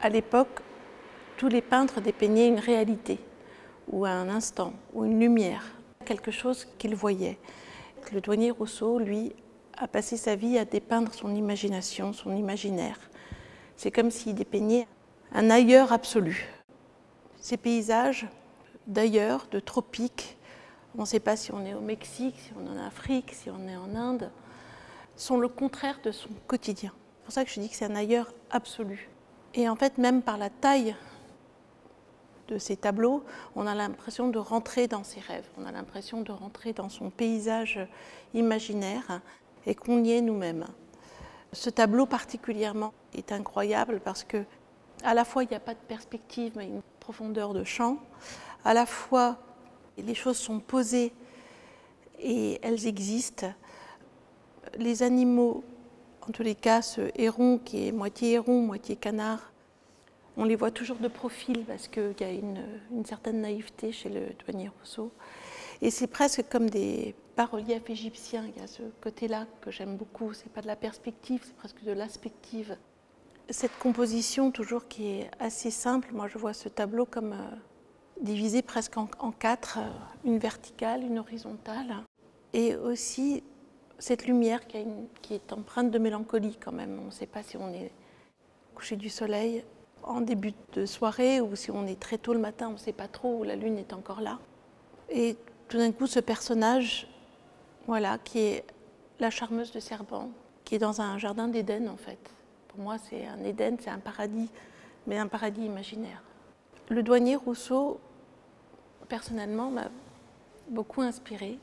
À l'époque, tous les peintres dépeignaient une réalité, ou un instant, ou une lumière, quelque chose qu'ils voyaient. Le douanier Rousseau, lui, a passé sa vie à dépeindre son imagination, son imaginaire. C'est comme s'il dépeignait un ailleurs absolu. Ces paysages d'ailleurs, de tropiques, on ne sait pas si on est au Mexique, si on est en Afrique, si on est en Inde, sont le contraire de son quotidien. C'est pour ça que je dis que c'est un ailleurs absolu. Et en fait, même par la taille de ces tableaux, on a l'impression de rentrer dans ses rêves, on a l'impression de rentrer dans son paysage imaginaire et qu'on y est nous-mêmes. Ce tableau particulièrement est incroyable parce que à la fois il n'y a pas de perspective mais une profondeur de champ, à la fois les choses sont posées et elles existent. Les animaux, en tous les cas ce héron qui est moitié héron, moitié canard, on les voit toujours de profil parce qu'il y a une certaine naïveté chez le douanier Rousseau. Et c'est presque comme des bas-reliefs égyptiens. Il y a ce côté-là que j'aime beaucoup. Ce n'est pas de la perspective, c'est presque de l'aspective. Cette composition toujours qui est assez simple, moi je vois ce tableau comme divisé presque en quatre, une verticale, une horizontale. Et aussi cette lumière qui est empreinte de mélancolie quand même. On ne sait pas si on est au coucher du soleil en début de soirée ou si on est très tôt le matin, on ne sait pas trop, où la lune est encore là. Et tout d'un coup, ce personnage, voilà, qui est la charmeuse de Serban, qui est dans un jardin d'Éden en fait. Pour moi, c'est un Éden, c'est un paradis, mais un paradis imaginaire. Le douanier Rousseau, personnellement, m'a beaucoup inspiré.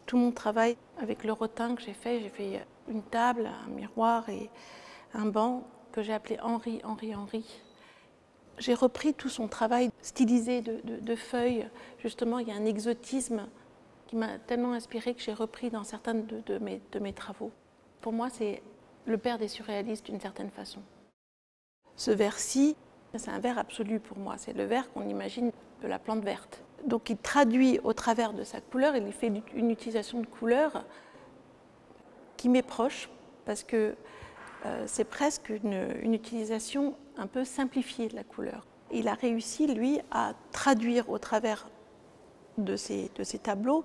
Tout mon travail avec le rotin que j'ai fait une table, un miroir et un banc que j'ai appelé Henri. J'ai repris tout son travail stylisé de feuilles. Justement, il y a un exotisme qui m'a tellement inspiré que j'ai repris dans certains de mes travaux. Pour moi, c'est le père des surréalistes d'une certaine façon. Ce vers-ci, c'est un vers absolu pour moi. C'est le vers qu'on imagine de la plante verte. Donc il traduit au travers de sa couleur, il fait une utilisation de couleur qui m'est proche parce que c'est presque une utilisation un peu simplifiée de la couleur. Il a réussi, lui, à traduire au travers de ces tableaux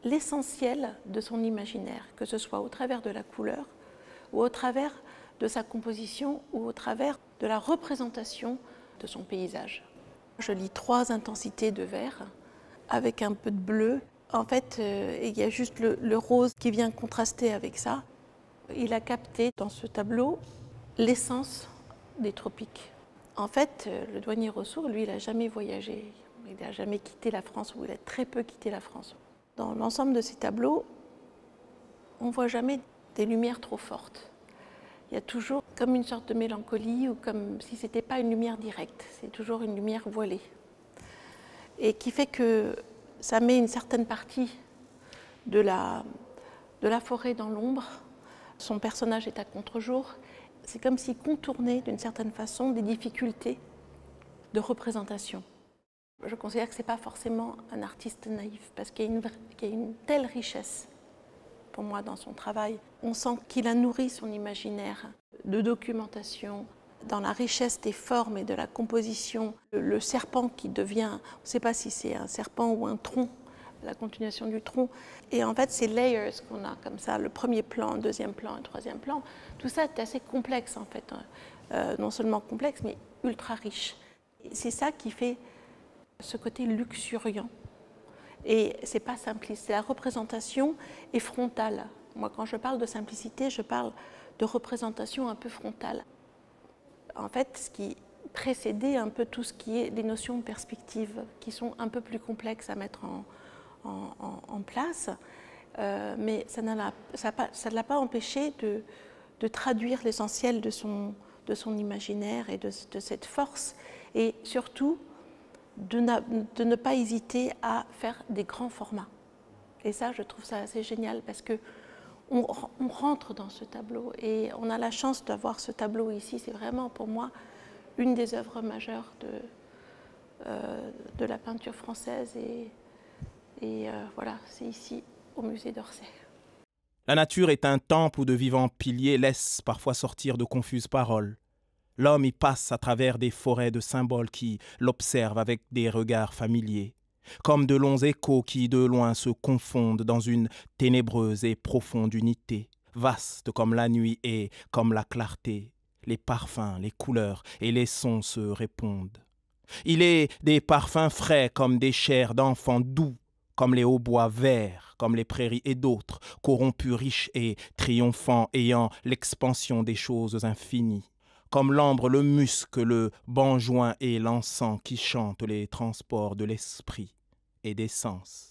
l'essentiel de son imaginaire, que ce soit au travers de la couleur ou au travers de sa composition ou au travers de la représentation de son paysage. Je lis 3 intensités de vert avec un peu de bleu. En fait, il y a juste le rose qui vient contraster avec ça. Il a capté dans ce tableau l'essence des tropiques. En fait, le douanier Rousseau, lui, il n'a jamais voyagé. Il n'a jamais quitté la France, ou il a très peu quitté la France. Dans l'ensemble de ces tableaux, on ne voit jamais des lumières trop fortes. Il y a toujours comme une sorte de mélancolie, ou comme si ce n'était pas une lumière directe. C'est toujours une lumière voilée. Et qui fait que ça met une certaine partie de la forêt dans l'ombre. Son personnage est à contre-jour. C'est comme s'il contournait d'une certaine façon des difficultés de représentation. Je considère que ce n'est pas forcément un artiste naïf, parce qu'il y a une telle richesse, pour moi, dans son travail. On sent qu'il a nourri son imaginaire de documentation, dans la richesse des formes et de la composition. Le serpent qui devient, on ne sait pas si c'est un serpent ou un tronc, la continuation du tronc. Et en fait, ces layers qu'on a comme ça, le premier plan, le deuxième plan, le troisième plan, tout ça est assez complexe en fait. Non seulement complexe, mais ultra riche. C'est ça qui fait ce côté luxuriant. Et c'est pas simpliste, la représentation est frontale. Moi, quand je parle de simplicité, je parle de représentation un peu frontale. En fait, ce qui précédait un peu tout ce qui est les notions de perspective, qui sont un peu plus complexes à mettre en place, mais ça ne l'a pas empêché de traduire l'essentiel de son imaginaire et de cette force, et surtout de ne pas hésiter à faire des grands formats. Et ça, je trouve ça assez génial parce que on rentre dans ce tableau et on a la chance d'avoir ce tableau ici. C'est vraiment pour moi une des œuvres majeures de la peinture française et voilà, c'est ici au musée d'Orsay. La nature est un temple où de vivants piliers laissent parfois sortir de confuses paroles. L'homme y passe à travers des forêts de symboles qui l'observent avec des regards familiers, comme de longs échos qui de loin se confondent dans une ténébreuse et profonde unité, vaste comme la nuit et comme la clarté. Les parfums, les couleurs et les sons se répondent. Il est des parfums frais comme des chairs d'enfants, doux comme les hautbois, verts comme les prairies, et d'autres, corrompus, riches et triomphants, ayant l'expansion des choses infinies, comme l'ambre, le musc, le benjoin et l'encens qui chantent les transports de l'esprit et des sens.